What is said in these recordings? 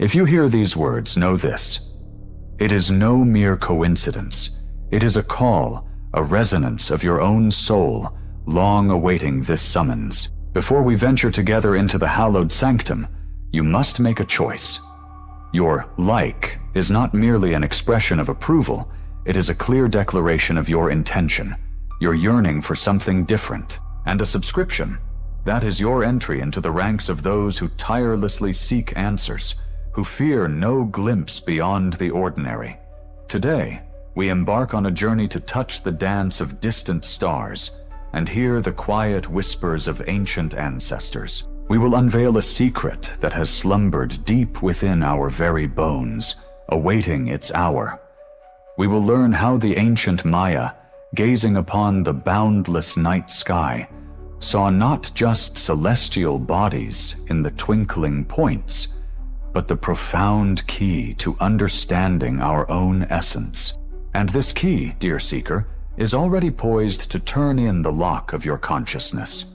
If you hear these words, know this. It is no mere coincidence. It is a call, a resonance of your own soul, long awaiting this summons. Before we venture together into the hallowed sanctum, you must make a choice. Your like is not merely an expression of approval, it is a clear declaration of your intention, your yearning for something different, and a subscription. That is your entry into the ranks of those who tirelessly seek answers, who fear no glimpse beyond the ordinary. Today, we embark on a journey to touch the dance of distant stars and hear the quiet whispers of ancient ancestors. We will unveil a secret that has slumbered deep within our very bones, awaiting its hour. We will learn how the ancient Maya, gazing upon the boundless night sky, saw not just celestial bodies in the twinkling points, but the profound key to understanding our own essence. And this key, dear seeker, is already poised to turn in the lock of your consciousness.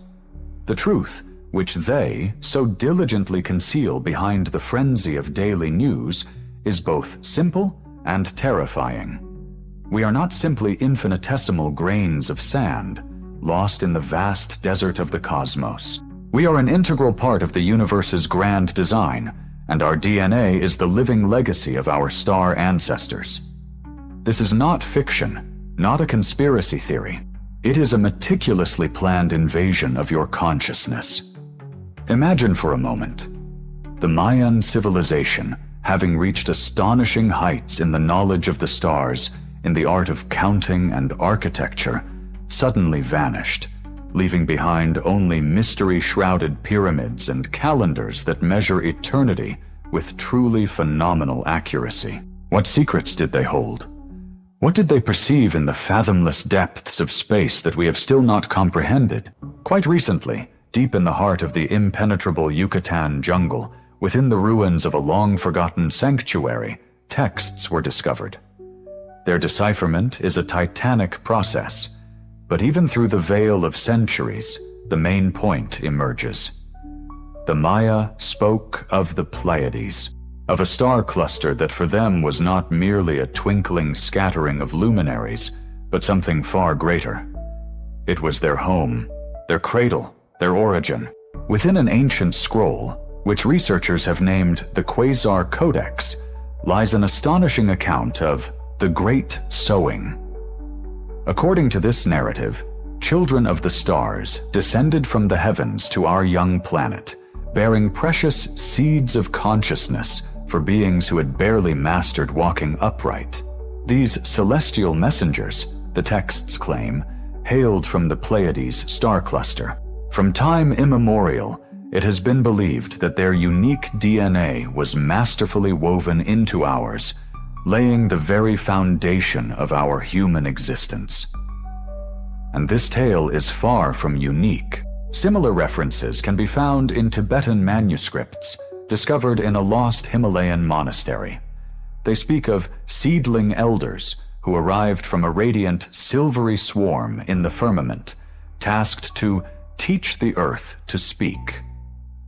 The truth, which they so diligently conceal behind the frenzy of daily news, is both simple and terrifying. We are not simply infinitesimal grains of sand, lost in the vast desert of the cosmos. We are an integral part of the universe's grand design, and our DNA is the living legacy of our star ancestors. This is not fiction, not a conspiracy theory. It is a meticulously planned invasion of your consciousness. Imagine for a moment, the Mayan civilization, having reached astonishing heights in the knowledge of the stars, in the art of counting and architecture, suddenly vanished, leaving behind only mystery-shrouded pyramids and calendars that measure eternity with truly phenomenal accuracy. What secrets did they hold? What did they perceive in the fathomless depths of space that we have still not comprehended? Quite recently, deep in the heart of the impenetrable Yucatan jungle, within the ruins of a long-forgotten sanctuary, texts were discovered. Their decipherment is a titanic process, but even through the veil of centuries, the main point emerges. The Maya spoke of the Pleiades, of a star cluster that for them was not merely a twinkling scattering of luminaries, but something far greater. It was their home, their cradle, their origin. Within an ancient scroll, which researchers have named the Quasar Codex, lies an astonishing account of the Great Sowing. According to this narrative, children of the stars descended from the heavens to our young planet, bearing precious seeds of consciousness for beings who had barely mastered walking upright. These celestial messengers, the texts claim, hailed from the Pleiades star cluster. From time immemorial, it has been believed that their unique DNA was masterfully woven into ours, laying the very foundation of our human existence. And this tale is far from unique. Similar references can be found in Tibetan manuscripts discovered in a lost Himalayan monastery. They speak of seedling elders who arrived from a radiant silvery swarm in the firmament, tasked to teach the earth to speak.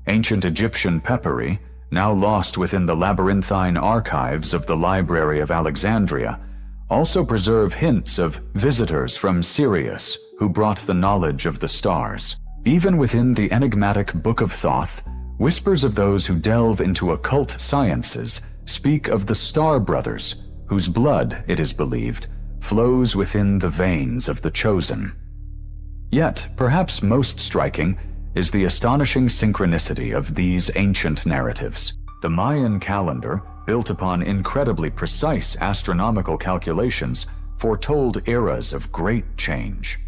Ancient Egyptian papyri, now lost within the labyrinthine archives of the Library of Alexandria, also preserve hints of visitors from Sirius who brought the knowledge of the stars. Even within the enigmatic Book of Thoth, whispers of those who delve into occult sciences speak of the Star Brothers, whose blood, it is believed, flows within the veins of the chosen. Yet, perhaps most striking, is the astonishing synchronicity of these ancient narratives. The Mayan calendar, built upon incredibly precise astronomical calculations, foretold eras of great change.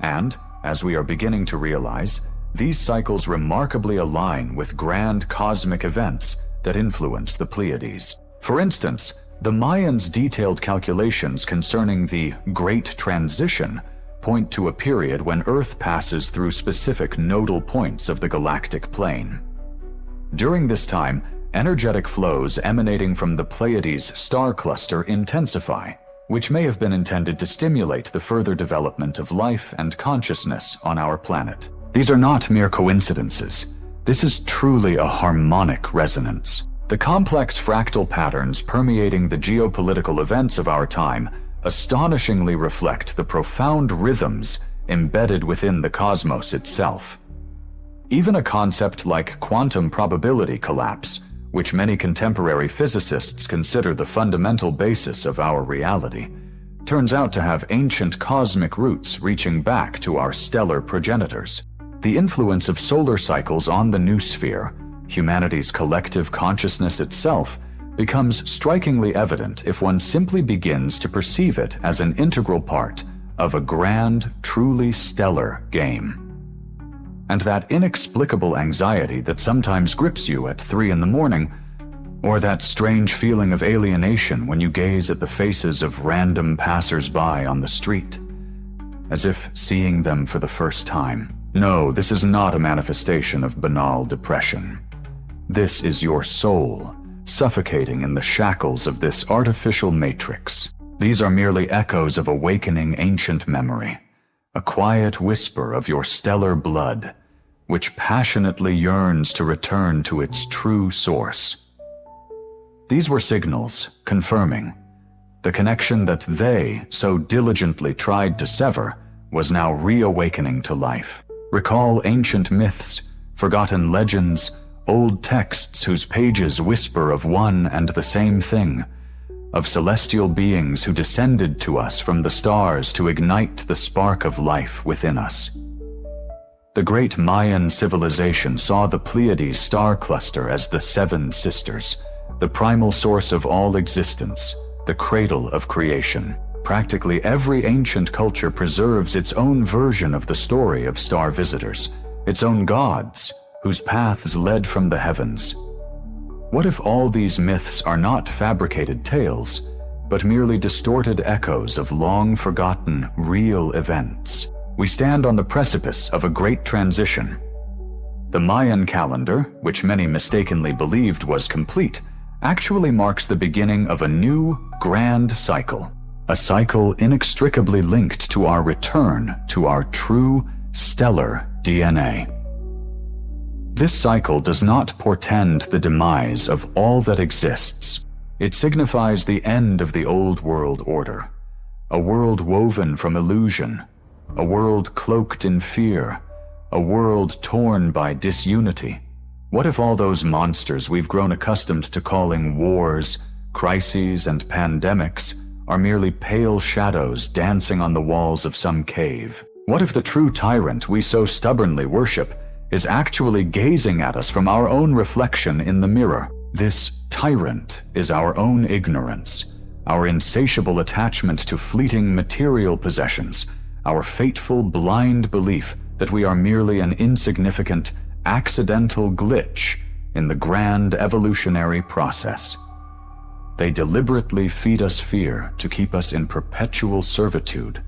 And, as we are beginning to realize, these cycles remarkably align with grand cosmic events that influence the Pleiades. For instance, the Mayans' detailed calculations concerning the Great Transition point to a period when Earth passes through specific nodal points of the galactic plane. During this time, energetic flows emanating from the Pleiades star cluster intensify, which may have been intended to stimulate the further development of life and consciousness on our planet. These are not mere coincidences. This is truly a harmonic resonance. The complex fractal patterns permeating the geopolitical events of our time astonishingly reflect the profound rhythms embedded within the cosmos itself. Even a concept like quantum probability collapse, which many contemporary physicists consider the fundamental basis of our reality, turns out to have ancient cosmic roots reaching back to our stellar progenitors. The influence of solar cycles on the noosphere, humanity's collective consciousness itself, becomes strikingly evident if one simply begins to perceive it as an integral part of a grand, truly stellar game. And that inexplicable anxiety that sometimes grips you at 3 a.m, or that strange feeling of alienation when you gaze at the faces of random passers-by on the street, as if seeing them for the first time. No, this is not a manifestation of banal depression. This is your soul, suffocating in the shackles of this artificial matrix. These are merely echoes of awakening ancient memory, a quiet whisper of your stellar blood, which passionately yearns to return to its true source. These were signals confirming the connection that they so diligently tried to sever was now reawakening to life. Recall ancient myths, forgotten legends, old texts whose pages whisper of one and the same thing, of celestial beings who descended to us from the stars to ignite the spark of life within us. The great Mayan civilization saw the Pleiades star cluster as the 7 sisters, the primal source of all existence, the cradle of creation. Practically every ancient culture preserves its own version of the story of star visitors, its own gods, whose paths led from the heavens. What if all these myths are not fabricated tales, but merely distorted echoes of long-forgotten, real events? We stand on the precipice of a great transition. The Mayan calendar, which many mistakenly believed was complete, actually marks the beginning of a new, grand cycle. A cycle inextricably linked to our return to our true, stellar DNA. This cycle does not portend the demise of all that exists. It signifies the end of the old world order, a world woven from illusion, a world cloaked in fear, a world torn by disunity. What if all those monsters we've grown accustomed to calling wars, crises, and pandemics are merely pale shadows dancing on the walls of some cave? What if the true tyrant we so stubbornly worship is actually gazing at us from our own reflection in the mirror? This tyrant is our own ignorance, our insatiable attachment to fleeting material possessions, our fateful blind belief that we are merely an insignificant, accidental glitch in the grand evolutionary process. They deliberately feed us fear to keep us in perpetual servitude,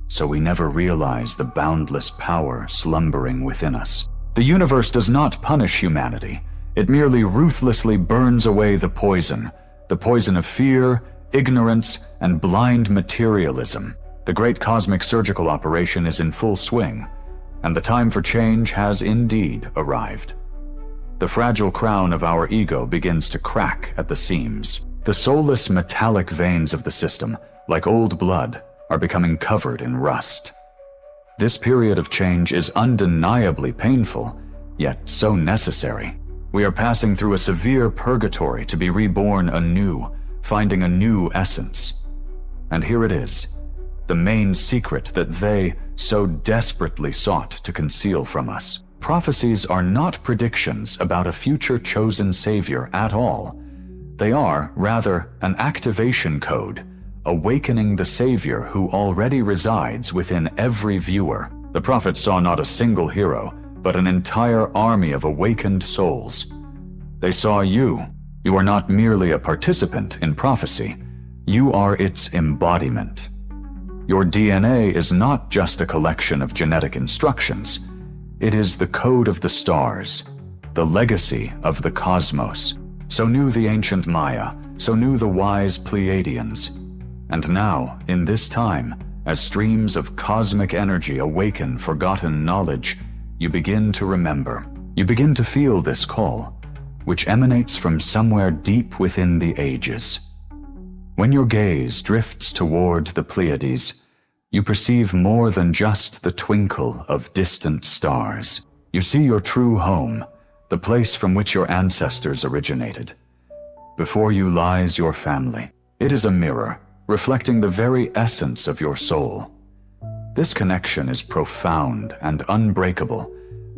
so we never realize the boundless power slumbering within us. The universe does not punish humanity. It merely ruthlessly burns away the poison of fear, ignorance, and blind materialism. The great cosmic surgical operation is in full swing, and the time for change has indeed arrived. The fragile crown of our ego begins to crack at the seams. The soulless metallic veins of the system, like old blood, are becoming covered in rust. This period of change is undeniably painful, yet so necessary. We are passing through a severe purgatory to be reborn anew, finding a new essence. And here it is, the main secret that they so desperately sought to conceal from us. Prophecies are not predictions about a future chosen savior at all. They are, rather, an activation code, awakening the Savior who already resides within every viewer. The prophets saw not a single hero, but an entire army of awakened souls. They saw you. You are not merely a participant in prophecy. You are its embodiment. Your DNA is not just a collection of genetic instructions. It is the code of the stars, the legacy of the cosmos. So knew the ancient Maya, so knew the wise Pleiadians. And now, in this time, as streams of cosmic energy awaken forgotten knowledge, you begin to remember. You begin to feel this call. which emanates from somewhere deep within the ages. When your gaze drifts toward the Pleiades, you perceive more than just the twinkle of distant stars. You see your true home, the place from which your ancestors originated. Before you lies your family. It is a mirror, reflecting the very essence of your soul. This connection is profound and unbreakable,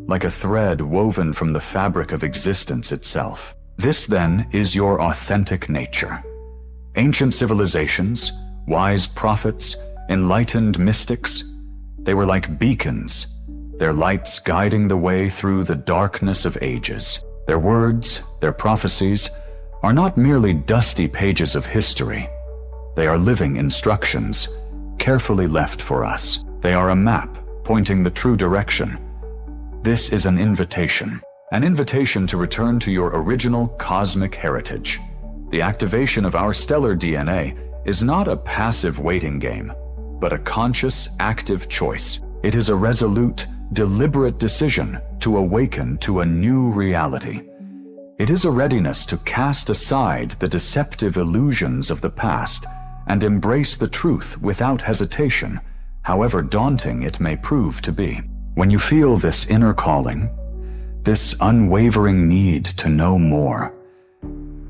like a thread woven from the fabric of existence itself. This, then, is your authentic nature. Ancient civilizations, wise prophets, enlightened mystics, they were like beacons, their lights guiding the way through the darkness of ages. Their words, their prophecies, are not merely dusty pages of history. They are living instructions, carefully left for us. They are a map pointing the true direction. This is an invitation to return to your original cosmic heritage. The activation of our stellar DNA is not a passive waiting game, but a conscious, active choice. It is a resolute, deliberate decision to awaken to a new reality. It is a readiness to cast aside the deceptive illusions of the past and embrace the truth without hesitation, however daunting it may prove to be. When you feel this inner calling, this unwavering need to know more,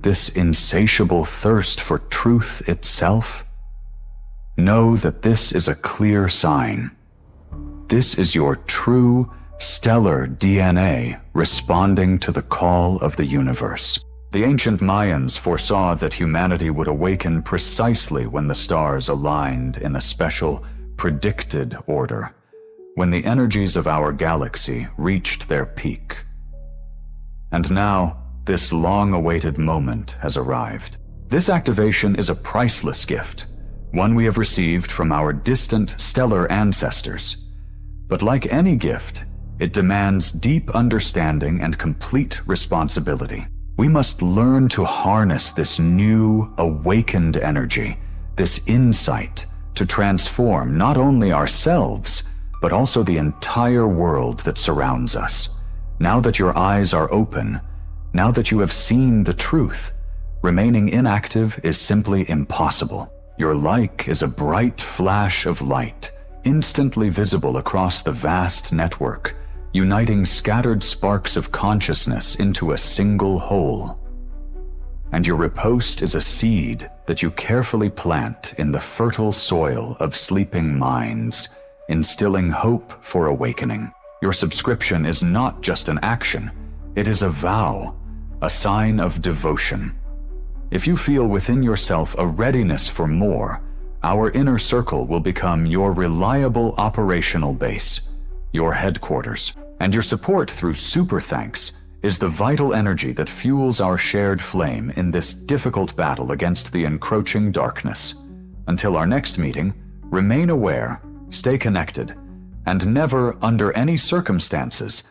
this insatiable thirst for truth itself, know that this is a clear sign. This is your true, stellar DNA responding to the call of the universe. The ancient Mayans foresaw that humanity would awaken precisely when the stars aligned in a special, predicted order, when the energies of our galaxy reached their peak. And now, this long-awaited moment has arrived. This activation is a priceless gift, one we have received from our distant stellar ancestors. But like any gift, it demands deep understanding and complete responsibility. We must learn to harness this new, awakened energy, this insight, to transform not only ourselves, but also the entire world that surrounds us. Now that your eyes are open, now that you have seen the truth, remaining inactive is simply impossible. Your like is a bright flash of light, instantly visible across the vast network, uniting scattered sparks of consciousness into a single whole. And your riposte is a seed that you carefully plant in the fertile soil of sleeping minds, instilling hope for awakening. Your subscription is not just an action, it is a vow, a sign of devotion. If you feel within yourself a readiness for more, our inner circle will become your reliable operational base, your headquarters. And your support through super thanks is the vital energy that fuels our shared flame in this difficult battle against the encroaching darkness. Until our next meeting, remain aware, stay connected, and never, under any circumstances,